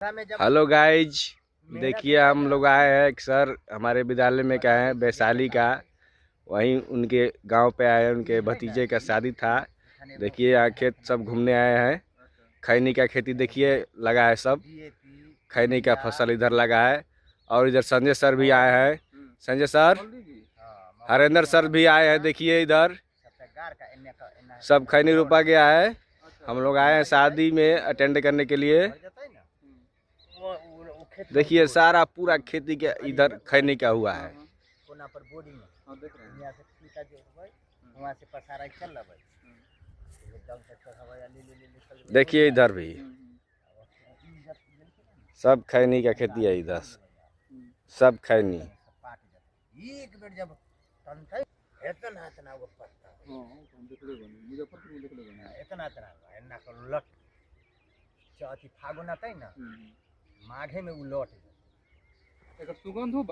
Hello guys, देखिए हम लोग आए हैं एक सर हमारे विद्यालय में क्या है वैशाली का, वहीं उनके गांव पे आए हैं। उनके भतीजे का शादी था। देखिए यहाँ खेत सब घूमने आए हैं। खैनी का खेती देखिए लगा है, सब खैनी का फसल इधर लगा है। और इधर संजय सर भी आए हैं, संजय सर, हरेंद्र सर भी आए हैं। देखिए इधर सब खैनी रोपा गया है। हम लोग आए हैं शादी में अटेंड करने के लिए। देखिए सारा पूरा खेती के इधर खैनी का हुआ है। देखिए इधर भी सब खैनी का खेती है। इधर सब खैनी फागुन आता है ना, माघे में उलट सुगंध हो।